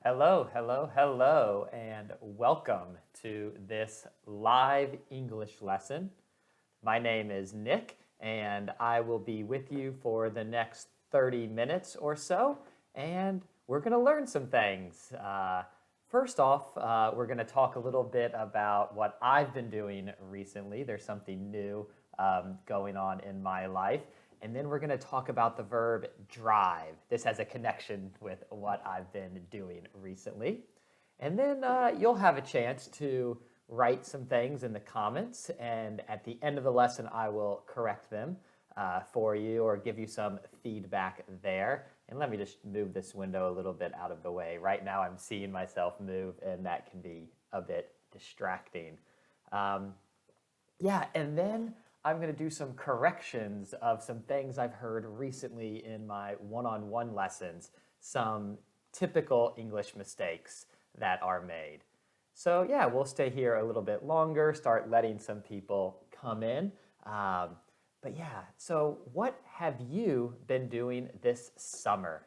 Hello, hello, hello, and welcome to this live English lesson. My name is Nick, and I will be with you for the next 30 minutes or so, and we're going to learn some things. First off, we're going to talk a little bit about what I've been doing recently. There's something new going on in my life. And then we're going to talk about the verb drive. This has a connection with what I've been doing recently. And then you'll have a chance to write some things in the comments. And at the end of the lesson, I will correct them for you or give you some feedback there. And let me just move this window a little bit out of the way. Right now, I'm seeing myself move, and that can be a bit distracting. Yeah, and then I'm going to do some corrections of some things I've heard recently in my one-on-one lessons, some typical English mistakes that are made. So yeah, we'll stay here a little bit longer, start letting some people come in. But yeah, so what have you been doing this summer?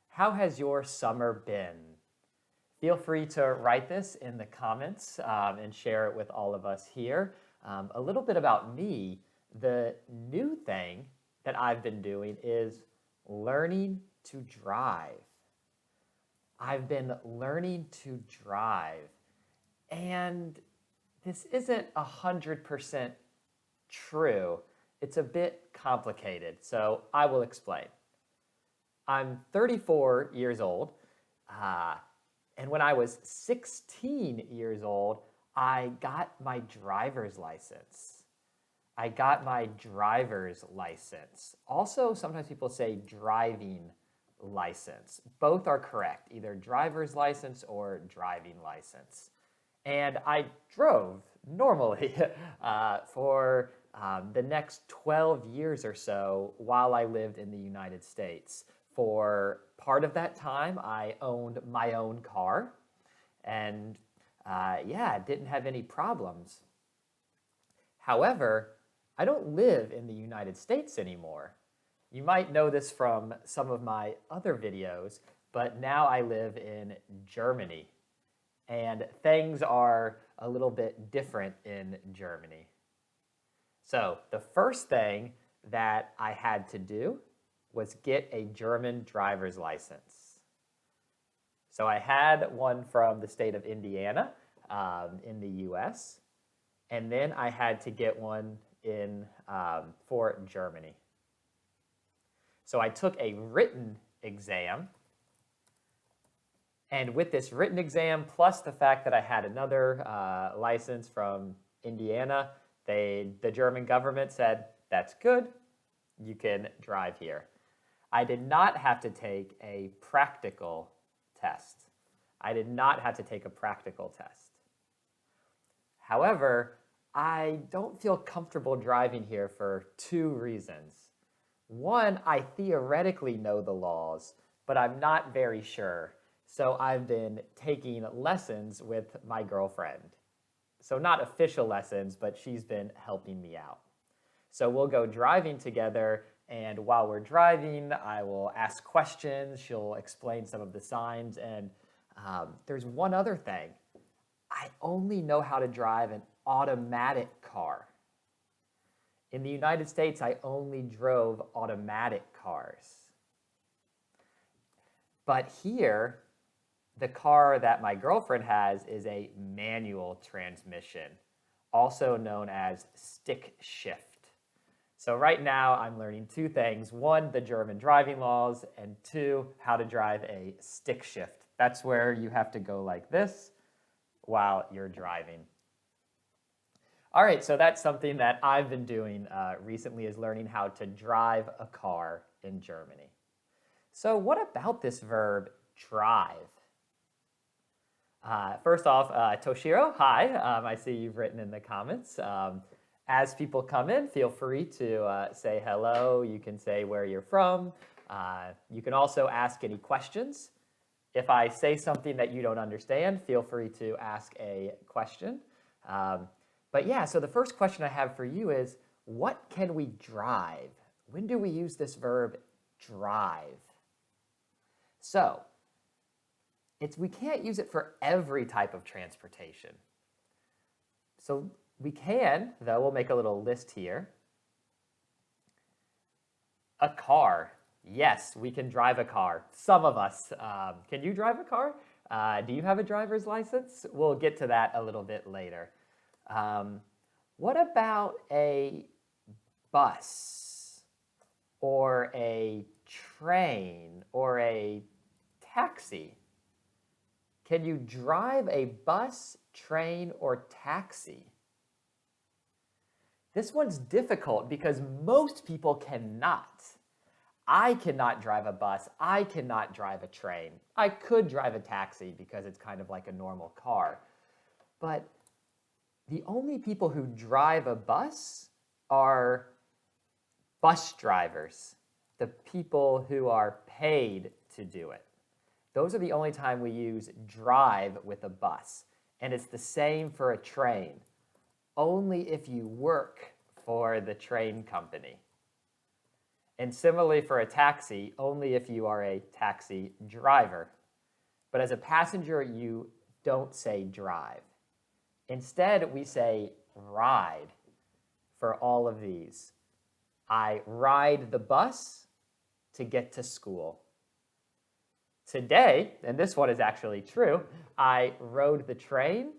How has your summer been? Feel free to write this in the comments and share it with all of us here. A little bit about me, the new thing that I've been doing is learning to drive. I've been learning to drive, and this isn't 100% true. It's a bit complicated, so I will explain. I'm 34 years old, and when I was 16 years old, I got my driver's license. I got my driver's license. Also, sometimes people say driving license. Both are correct, either driver's license or driving license. And I drove normally for the next 12 years or so while I lived in the United States. For part of that time, I owned my own car, and yeah, didn't have any problems. However, I don't live in the United States anymore. You might know this from some of my other videos, but now I live in Germany. And things are a little bit different in Germany. So the first thing that I had to do was get a German driver's license. So I had one from the state of Indiana in the US, and then I had to get one for Germany. So I took a written exam, and with this written exam, plus the fact that I had another license from Indiana, the German government said, that's good, you can drive here. I did not have to take a practical test. I did not have to take a practical test. However, I don't feel comfortable driving here for two reasons. One, I theoretically know the laws, but I'm not very sure. So I've been taking lessons with my girlfriend. So not official lessons, but she's been helping me out. So we'll go driving together, and while we're driving, I will ask questions. She'll explain some of the signs, and there's one other thing. I only know how to drive an automatic car. In the United States, I only drove automatic cars. But here, the car that my girlfriend has is a manual transmission, also known as stick shift. So right now, I'm learning two things. One, the German driving laws, and two, how to drive a stick shift. That's where you have to go like this while you're driving. All right, so that's something that I've been doing recently, is learning how to drive a car in Germany. So what about this verb, drive? First off, Toshiro, hi. I see you've written in the comments. As people come in, feel free to say hello. You can say where you're from. You can also ask any questions. If I say something that you don't understand, feel free to ask a question. But yeah, so the first question I have for you is, what can we drive? When do we use this verb drive? So we can't use it for every type of transportation. So we can, though, we'll make a little list here. A car. Yes, we can drive a car. Some of us. Can you drive a car? Do you have a driver's license? We'll get to that a little bit later. What about a bus or a train or a taxi? Can you drive a bus, train, or taxi? This one's difficult because most people cannot. I cannot drive a bus. I cannot drive a train. I could drive a taxi because it's kind of like a normal car. But the only people who drive a bus are bus drivers, the people who are paid to do it. Those are the only time we use drive with a bus. And it's the same for a train, only if you work for the train company. And similarly for a taxi, only if you are a taxi driver. But as a passenger, you don't say drive. Instead, we say ride for all of these. I ride the bus to get to school. Today, and this one is actually true, I rode the train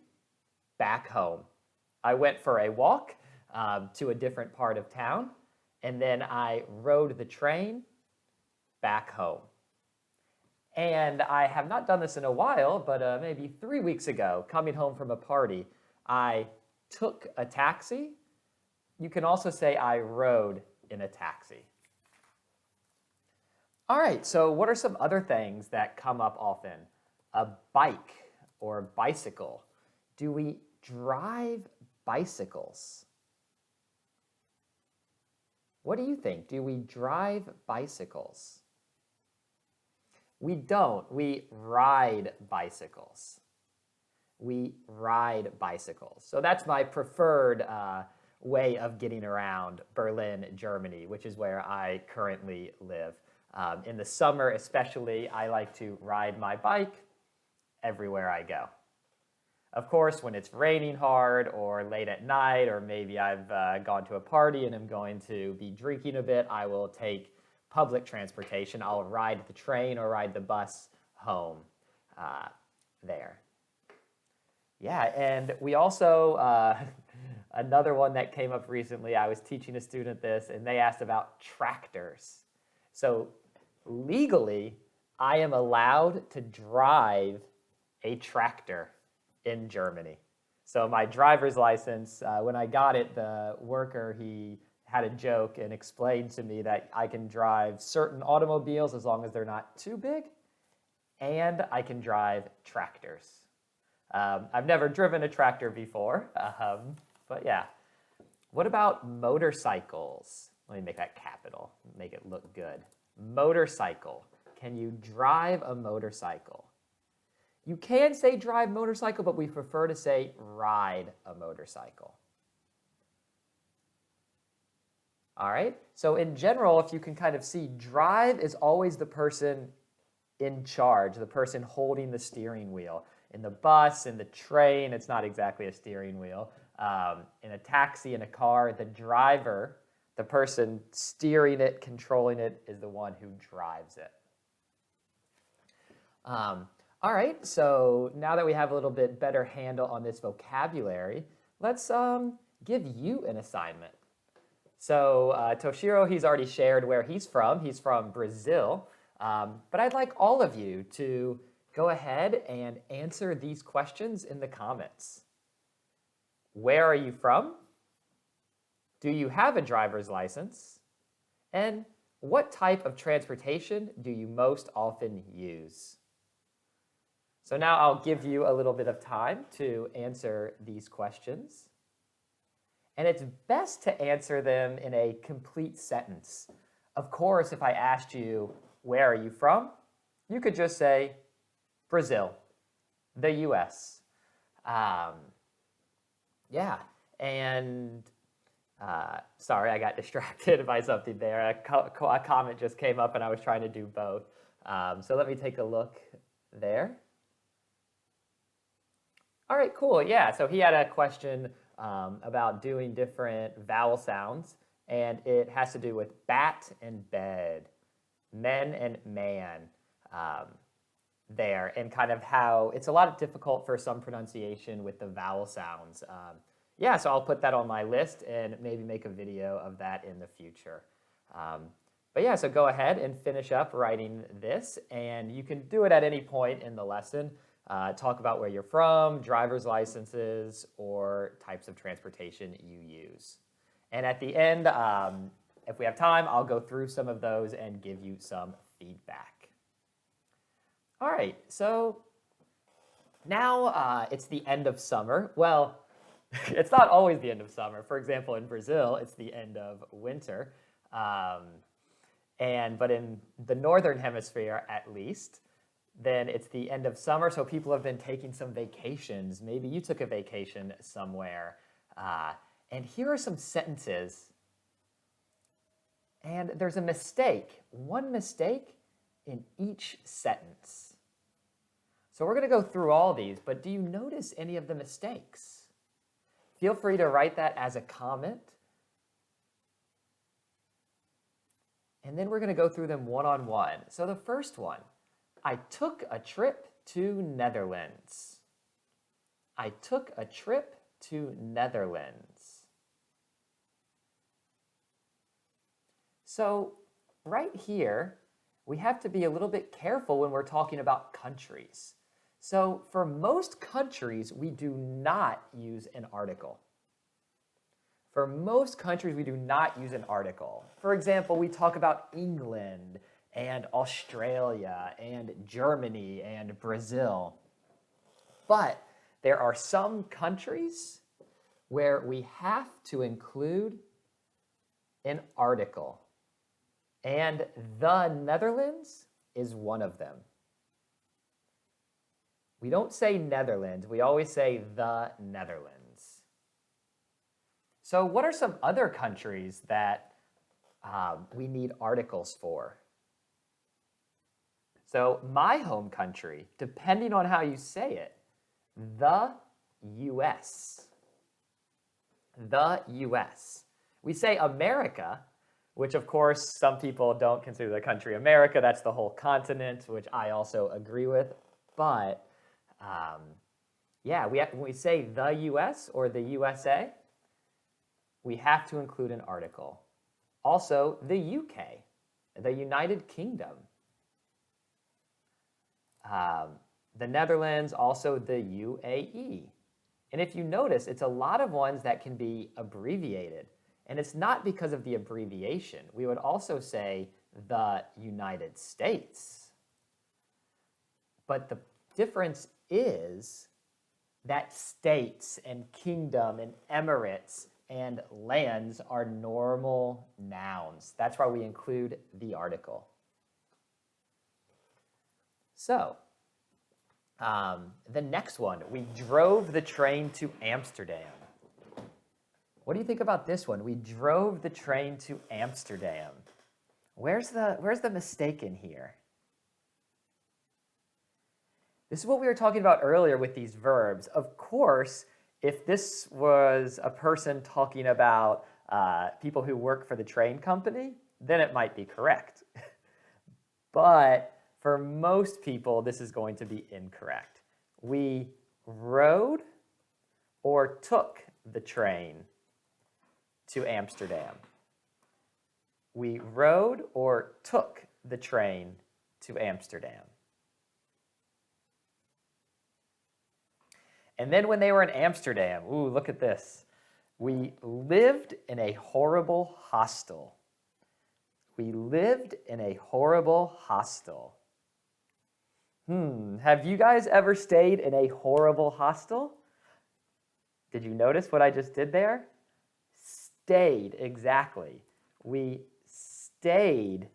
back home. I went for a walk to a different part of town, and then I rode the train back home. And I have not done this in a while, but maybe 3 weeks ago, coming home from a party, I took a taxi. You can also say I rode in a taxi. All right, so what are some other things that come up often? A bike or bicycle. Do we drive bicycles? What do you think? Do we drive bicycles? We don't. We ride bicycles. We ride bicycles. So that's my preferred way of getting around Berlin, Germany, which is where I currently live. In the summer especially, I like to ride my bike everywhere I go. Of course, when it's raining hard or late at night, or maybe I've gone to a party and I'm going to be drinking a bit, I will take public transportation. I'll ride the train or ride the bus home there. Yeah, and we also, another one that came up recently, I was teaching a student this, and they asked about tractors. So legally, I am allowed to drive a tractor in Germany. So my driver's license, when I got it, the worker, he had a joke and explained to me that I can drive certain automobiles as long as they're not too big, and I can drive tractors. I've never driven a tractor before, but yeah. What about motorcycles? Let me make that capital, make it look good. Motorcycle. Can you drive a motorcycle? You can say drive motorcycle, but we prefer to say ride a motorcycle. All right, so in general, if you can kind of see, drive is always the person in charge, the person holding the steering wheel. In the bus, in the train, it's not exactly a steering wheel. In a taxi, in a car, the driver, the person steering it, controlling it, is the one who drives it. All right, so now that we have a little bit better handle on this vocabulary, let's give you an assignment. So Toshiro, he's already shared where he's from. He's from Brazil. But I'd like all of you to go ahead and answer these questions in the comments. Where are you from? Do you have a driver's license? And what type of transportation do you most often use? So now I'll give you a little bit of time to answer these questions. And it's best to answer them in a complete sentence. Of course, if I asked you, where are you from? You could just say, Brazil, the US. Yeah, and sorry, I got distracted by something there. A comment just came up and I was trying to do both. So let me take a look there. All right, cool. Yeah, so he had a question about doing different vowel sounds, and it has to do with bat and bed, men and man um, there, and kind of how it's a lot difficult for some pronunciation with the vowel sounds. Yeah, so I'll put that on my list and maybe make a video of that in the future. Um, but yeah, so go ahead and finish up writing this, and you can do it at any point in the lesson. Talk about where you're from, driver's licenses, or types of transportation you use. And at the end, if we have time, I'll go through some of those and give you some feedback. All right, so now it's the end of summer. Well, it's not always the end of summer. For example, in Brazil, it's the end of winter. But in the northern hemisphere, at least, then it's the end of summer. So people have been taking some vacations. Maybe you took a vacation somewhere. And here are some sentences. And there's a mistake, one mistake in each sentence. So we're going to go through all these, but do you notice any of the mistakes? Feel free to write that as a comment. And then we're going to go through them one-on-one. So the first one, I took a trip to Netherlands. I took a trip to Netherlands. So right here, we have to be a little bit careful when we're talking about countries. So for most countries, we do not use an article. For most countries, we do not use an article. For example, we talk about England and Australia and Germany and Brazil. But there are some countries where we have to include an article. And the Netherlands is one of them. We don't say Netherlands, we always say the Netherlands. So what are some other countries that we need articles for? So my home country, depending on how you say it, the US. The US. We say America, which of course some people don't consider the country America. That's the whole continent, which I also agree with. But yeah, when we say the US or the USA, we have to include an article. Also, the UK, the United Kingdom. The Netherlands, also the UAE. And if you notice, it's a lot of ones that can be abbreviated. And it's not because of the abbreviation. We would also say the United States. But the difference is that states and kingdom and emirates and lands are normal nouns. That's why we include the article. So, the next one, we drove the train to Amsterdam. What do you think about this one? We drove the train to Amsterdam. Where's the mistake in here? This is what we were talking about earlier with these verbs. Of course, if this was a person talking about people who work for the train company, then it might be correct. But for most people, this is going to be incorrect. We rode or took the train to Amsterdam. We rode or took the train to Amsterdam. And then when they were in Amsterdam, ooh, look at this. We lived in a horrible hostel. We lived in a horrible hostel. Have you guys ever stayed in a horrible hostel? Did you notice what I just did there? Stayed, exactly. We stayed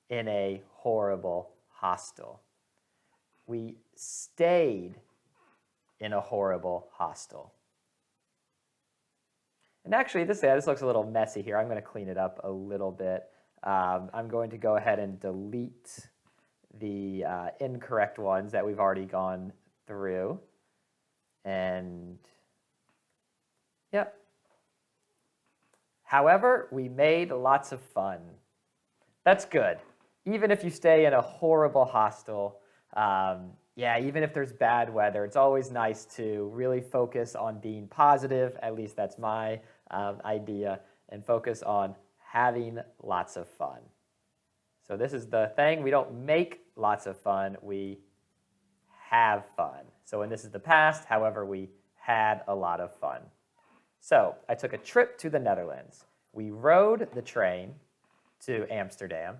in a horrible hostel. We stayed in a horrible hostel. And actually, this looks a little messy here. I'm going to clean it up a little bit. I'm going to go ahead and delete the incorrect ones that we've already gone through. And, yep. However, we made lots of fun. That's good. Even if you stay in a horrible hostel, yeah, even if there's bad weather, it's always nice to really focus on being positive. At least that's my idea, and focus on having lots of fun. So this is the thing. We don't make lots of fun. We have fun. So when this is the past, however, we had a lot of fun. So I took a trip to the Netherlands. We rode the train to Amsterdam.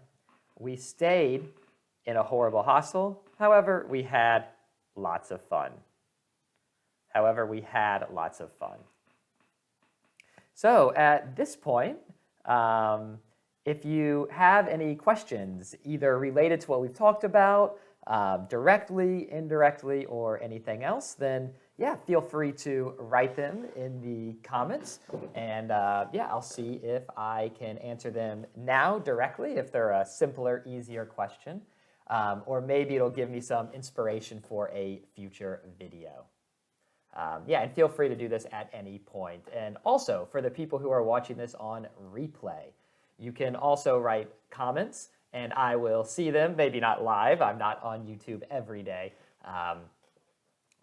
We stayed in a horrible hostel. However, we had lots of fun. However, we had lots of fun. So at this point, if you have any questions, either related to what we've talked about, directly, indirectly, or anything else, then yeah, feel free to write them in the comments. And yeah, I'll see if I can answer them now directly, if they're a simpler, easier question. Or maybe it'll give me some inspiration for a future video. Yeah, and feel free to do this at any point. And also, for the people who are watching this on replay, you can also write comments, and I will see them, maybe not live. I'm not on YouTube every day.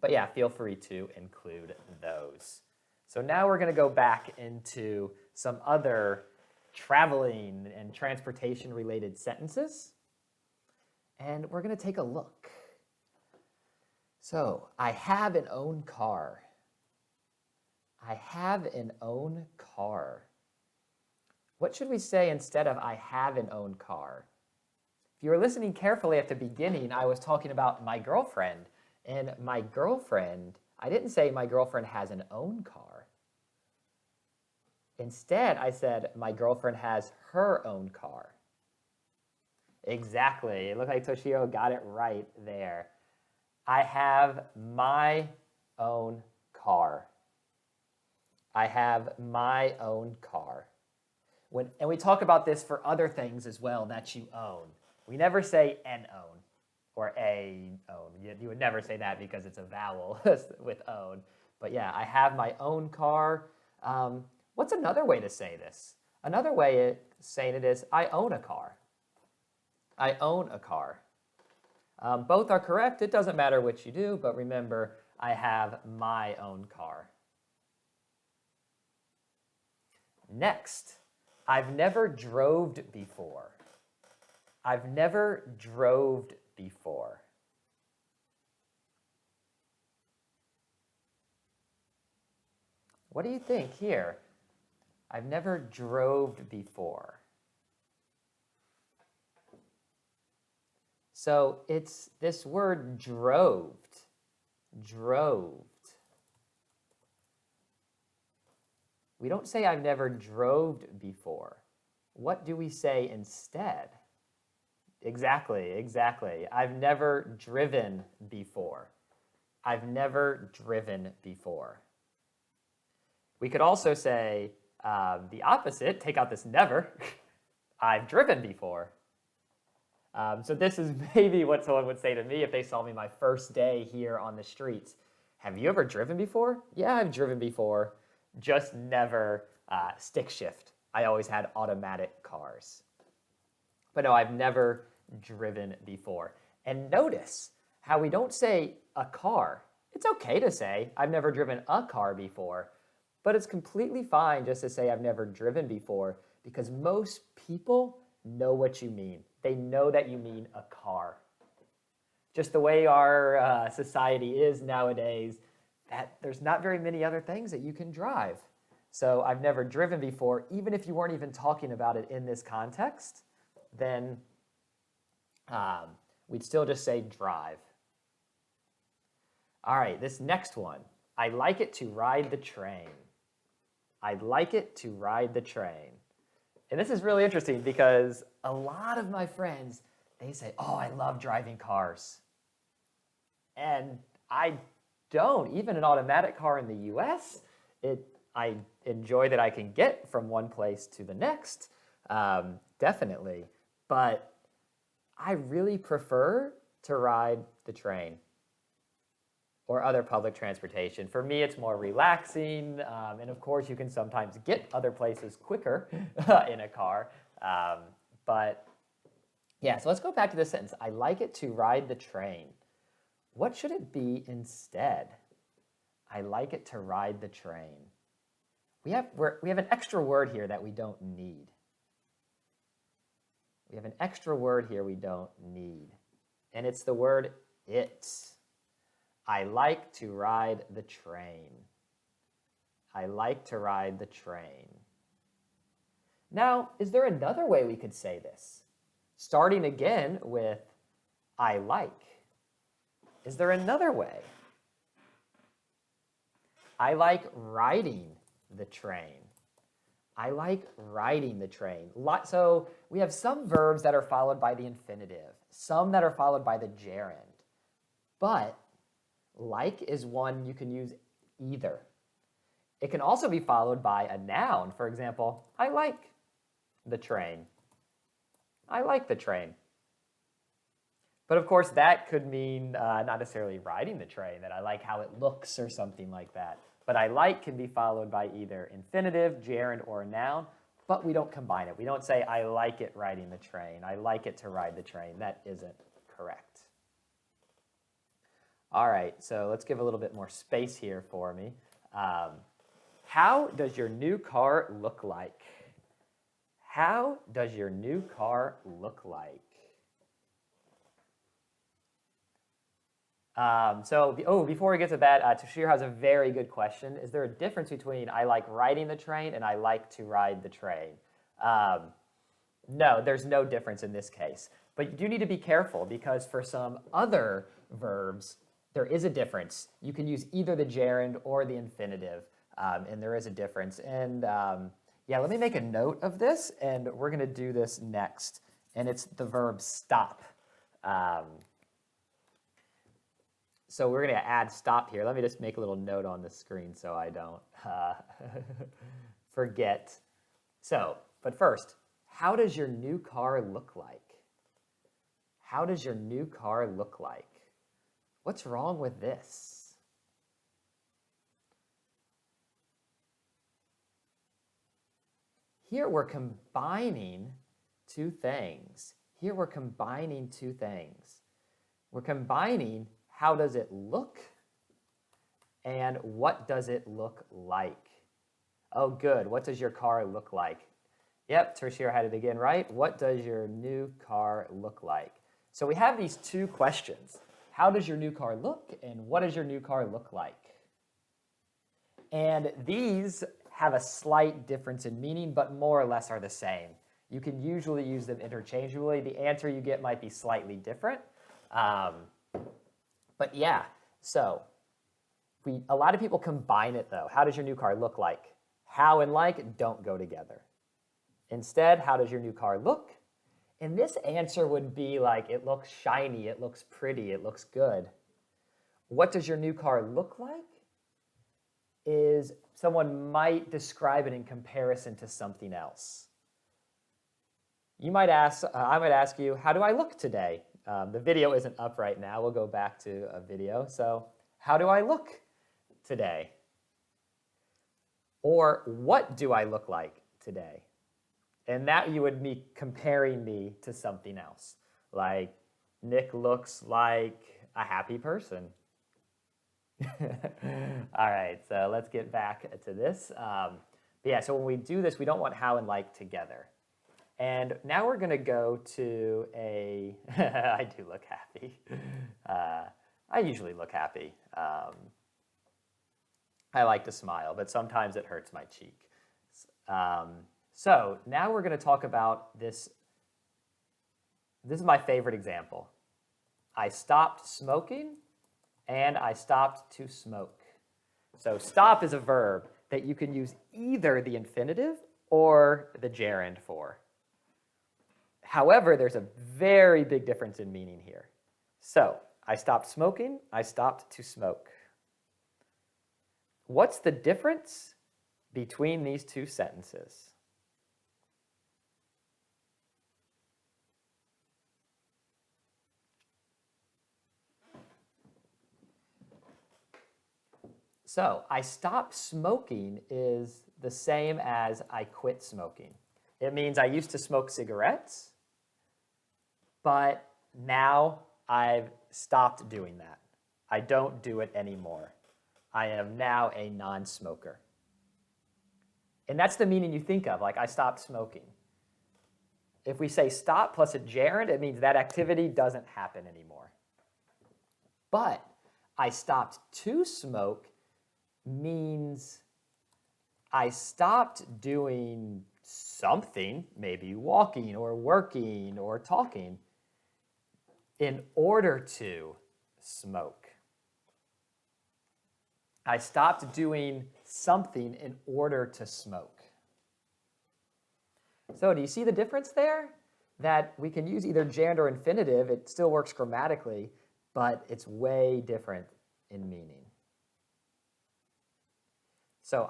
But yeah, feel free to include those. So now we're going to go back into some other traveling and transportation-related sentences. And we're going to take a look. So, I have an own car. I have an own car. What should we say instead of I have an own car? If you were listening carefully at the beginning, I was talking about my girlfriend. And my girlfriend, I didn't say my girlfriend has an own car. Instead, I said my girlfriend has her own car. Exactly. It looked like Toshio got it right there. I have my own car. I have my own car. And we talk about this for other things as well that you own. We never say an own or a own. You would never say that because it's a vowel with own. But yeah, I have my own car. What's another way to say this? Another way of saying it is I own a car. I own a car. Both are correct. It doesn't matter which you do, but remember, I have my own car. Next, I've never droved before. I've never droved before. What do you think here? I've never droved before. So it's this word droved. Droved. We don't say I've never droved before. What do we say instead? Exactly, exactly. I've never driven before. I've never driven before. We could also say the opposite, take out this never. I've driven before. So this is maybe what someone would say to me if they saw me my first day here on the streets. Have you ever driven before? Yeah, I've driven before. Just never stick shift. I always had automatic cars. But no, I've never driven before. And notice how we don't say a car. It's okay to say I've never driven a car before, but it's completely fine just to say I've never driven before because most people know what you mean. They know that you mean a car. Just the way our society is nowadays, that there's not very many other things that you can drive. So I've never driven before, even if you weren't even talking about it in this context, then we'd still just say drive. All right, this next one. I like it to ride the train. I like it to ride the train. And this is really interesting because a lot of my friends, they say, oh, I love driving cars. And I don't. Even an automatic car in the US, I enjoy that I can get from one place to the next, definitely. But I really prefer to ride the train. or other public transportation. For me, it's more relaxing, and of course, you can sometimes get other places quicker in a car. But yeah, so let's go back to this sentence. I like it to ride the train. What should it be instead? I like it to ride the train. We have an extra word here that we don't need. We have an extra word here we don't need, and it's the word it. I like to ride the train. I like to ride the train. Now, is there another way we could say this? Starting again with I like. Is there another way? I like riding the train. I like riding the train. So we have some verbs that are followed by the infinitive, some that are followed by the gerund. But like is one you can use either. It can also be followed by a noun. For example, I like the train. I like the train. But of course, that could mean not necessarily riding the train, that I like how it looks or something like that. But I like can be followed by either infinitive, gerund, or a noun, but we don't combine it. We don't say, I like it riding the train. I like it to ride the train. That isn't correct. All right, so let's give a little bit more space here for me. How does your new car look like? How does your new car look like? Before we get to that, Toshiro has a very good question. Is there a difference between I like riding the train and I like to ride the train? No, there's no difference in this case. But you do need to be careful because for some other verbs, there is a difference. You can use either the gerund or the infinitive, and there is a difference. And yeah, let me make a note of this, and we're going to do this next. And it's the verb stop. So we're going to add stop here. Let me just make a little note on the screen so I don't forget. But first, how does your new car look like? How does your new car look like? What's wrong with this? Here we're combining two things. We're combining how does it look and what does it look like? Oh, good. What does your car look like? Yep, Toshiro had it again, right? What does your new car look like? So we have these two questions. How does your new car look and what does your new car look like? And these have a slight difference in meaning, but more or less are the same. You can usually use them interchangeably. The answer you get might be slightly different. But yeah, so a lot of people combine it though. How does your new car look like? How and like don't go together. Instead, how does your new car look? And this answer would be like, it looks shiny, it looks pretty, it looks good. What does your new car look like? Is someone might describe it in comparison to something else. You might ask, I might ask you, how do I look today? The video isn't up right now. We'll go back to a video. So, how do I look today? Or what do I look like today? And that you would be comparing me to something else. Like, Nick looks like a happy person. All right, so let's get back to this. But yeah, so when we do this, we don't want how and like together. And now we're going to go to a, I do look happy. I usually look happy. I like to smile, but sometimes it hurts my cheek. So now we're going to talk about this. This is my favorite example. I stopped smoking and I stopped to smoke. So stop is a verb that you can use either the infinitive or the gerund for. However, there's a very big difference in meaning here. So, I stopped smoking, I stopped to smoke. What's the difference between these two sentences? So I stopped smoking is the same as I quit smoking. It means I used to smoke cigarettes, but now I've stopped doing that. I don't do it anymore. I am now a non-smoker. And that's the meaning you think of, like I stopped smoking. If we say stop plus a gerund, it means that activity doesn't happen anymore. But I stopped to smoke means I stopped doing something, maybe walking or working or talking, in order to smoke. I stopped doing something in order to smoke. So do you see the difference there? That we can use either gerund or infinitive. It still works grammatically, but it's way different in meaning. So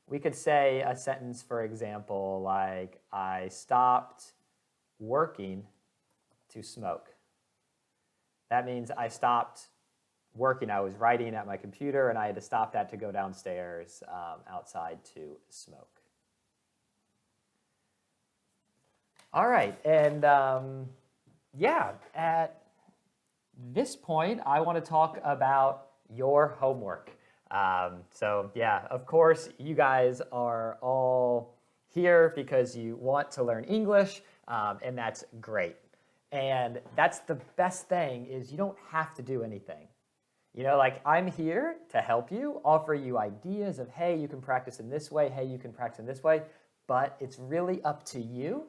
we could say a sentence, for example, like, I stopped working to smoke. That means I stopped working. I was writing at my computer, and I had to stop that to go downstairs outside to smoke. All right, and yeah, at this point, I want to talk about your homework. So yeah, of course, you guys are all here because you want to learn English, and that's great. And that's the best thing, is you don't have to do anything. You know, like, I'm here to help you, offer you ideas of, hey, you can practice in this way, hey, you can practice in this way, but it's really up to you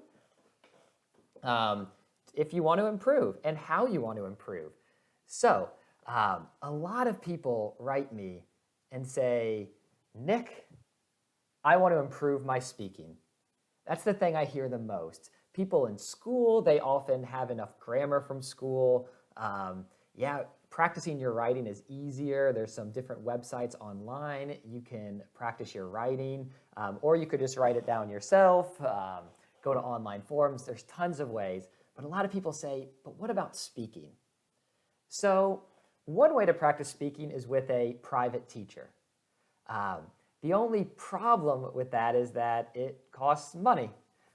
if you want to improve and how you want to improve. So a lot of people write me and say, Nick, I want to improve my speaking. That's the thing I hear the most. People in school, they often have enough grammar from school. Yeah, practicing your writing is easier. There's some different websites online. You can practice your writing, or you could just write it down yourself, go to online forums. There's tons of ways. But a lot of people say, but what about speaking? So one way to practice speaking is with a private teacher. The only problem with that is that it costs money.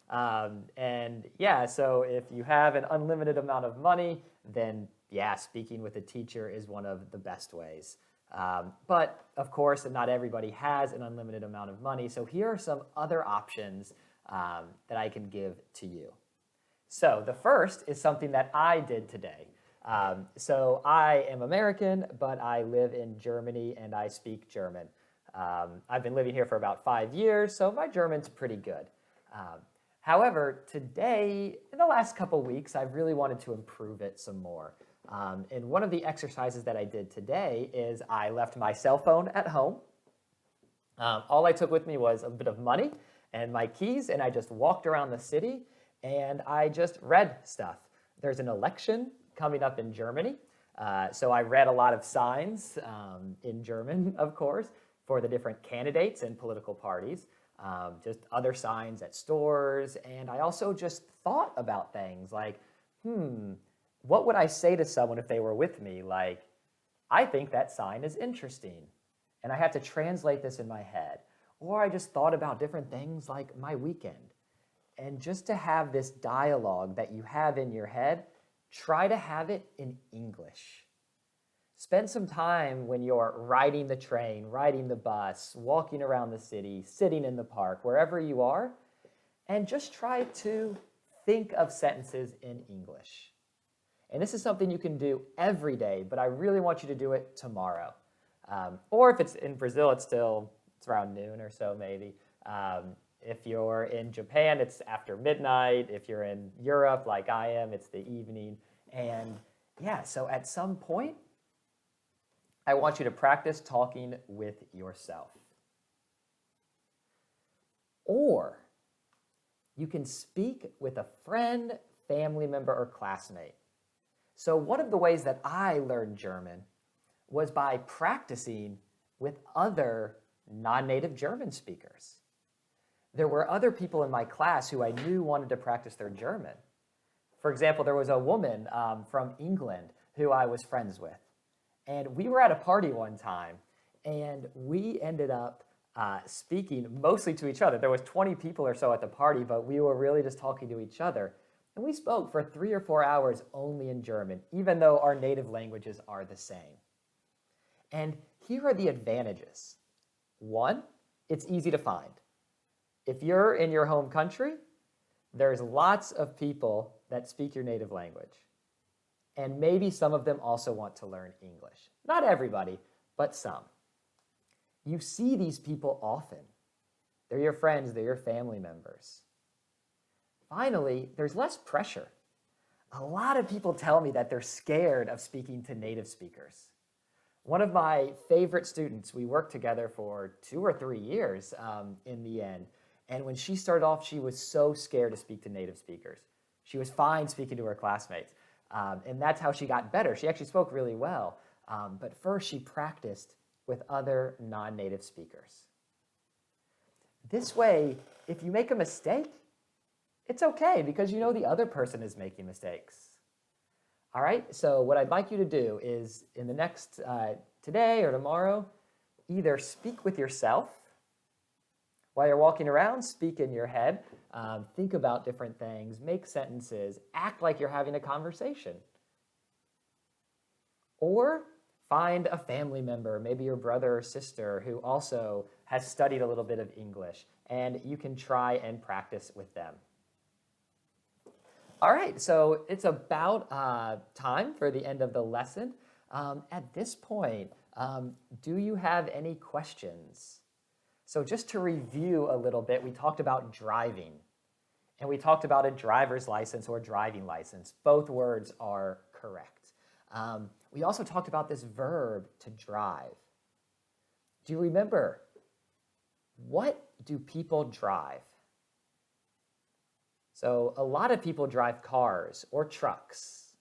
And yeah, so if you have an unlimited amount of money, then yeah, speaking with a teacher is one of the best ways. But of course, not everybody has an unlimited amount of money. So here are some other options that I can give to you. So the first is something that I did today. So I am American, but I live in Germany and I speak German. I've been living here for about 5 years, so my German's pretty good. However, today, in the last couple weeks, I've really wanted to improve it some more. And one of the exercises that I did today is I left my cell phone at home. All I took with me was a bit of money and my keys, and I just walked around the city and I just read stuff. There's an election coming up in Germany, so I read a lot of signs in German, of course, for the different candidates and political parties. Just other signs at stores, and I also just thought about things like, what would I say to someone if they were with me? Like, I think that sign is interesting, and I had to translate this in my head. Or I just thought about different things like my weekend. And just to have this dialogue that you have in your head, try to have it in English. Spend some time when you're riding the train, riding the bus, walking around the city, sitting in the park, wherever you are, and just try to think of sentences in English. And this is something you can do every day, but I really want you to do it tomorrow. Or if it's in Brazil, it's around noon or so maybe. If you're in Japan, it's after midnight. If you're in Europe, like I am, it's the evening. And yeah, so at some point, I want you to practice talking with yourself. Or you can speak with a friend, family member, or classmate. So one of the ways that I learned German was by practicing with other non-native German speakers. There were other people in my class who I knew wanted to practice their German. For example, there was a woman from England who I was friends with. And we were at a party one time, And we ended up speaking mostly to each other. There was 20 people or so at the party, but we were really just talking to each other. And we spoke for 3 or 4 hours only in German, even though our native languages are the same. And here are the advantages. One, it's easy to find. If you're in your home country, there's lots of people that speak your native language. And maybe some of them also want to learn English. Not everybody, but some. You see these people often. They're your friends, they're your family members. Finally, there's less pressure. A lot of people tell me that they're scared of speaking to native speakers. One of my favorite students, we worked together for 2 or 3 years in the end. And when she started off, she was so scared to speak to native speakers. She was fine speaking to her classmates. And that's how she got better. She actually spoke really well. But first, she practiced with other non-native speakers. This way, if you make a mistake, it's okay because you know the other person is making mistakes. All right, so what I'd like you to do is in the next, today or tomorrow, either speak with yourself while you're walking around, speak in your head, think about different things, make sentences, act like you're having a conversation. Or find a family member, maybe your brother or sister, who also has studied a little bit of English, and you can try and practice with them. All right, so it's about time for the end of the lesson. At this point, do you have any questions? So just to review a little bit, we talked about driving, and we talked about a driver's license or driving license. Both words are correct. We also talked about this verb to drive. Do you remember, what do people drive? So a lot of people drive cars or trucks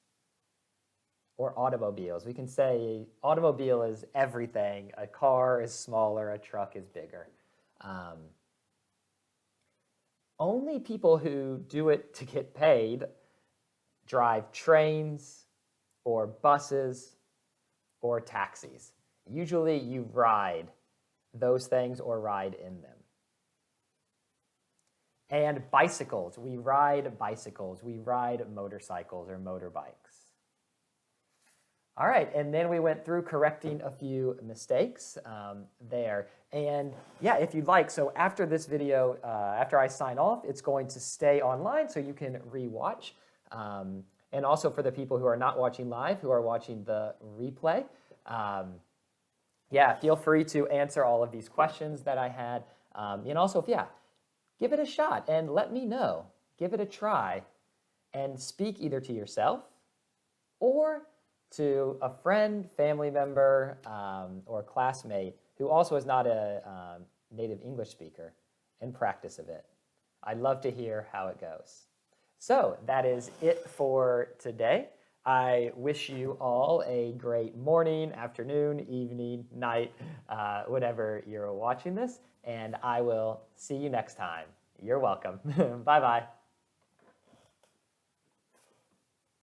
or automobiles. We can say automobile is everything. A car is smaller, a truck is bigger. Only people who do it to get paid drive trains or buses or taxis. Usually you ride those things or ride in them. And bicycles, we ride bicycles, we ride motorcycles or motorbikes. All right, and then we went through correcting a few mistakes there. And yeah, if you'd like, so after this video, after I sign off, it's going to stay online so you can re-watch. And also for the people who are not watching live, who are watching the replay, yeah, feel free to answer all of these questions that I had. And also, give it a shot and let me know. Give it a try and speak either to yourself or to a friend, family member, or classmate who also is not a native English speaker and practice a bit. I'd love to hear how it goes. So that is it for today. I wish you all a great morning, afternoon, evening, night, whenever you're watching this, and I will see you next time. You're welcome. Bye-bye.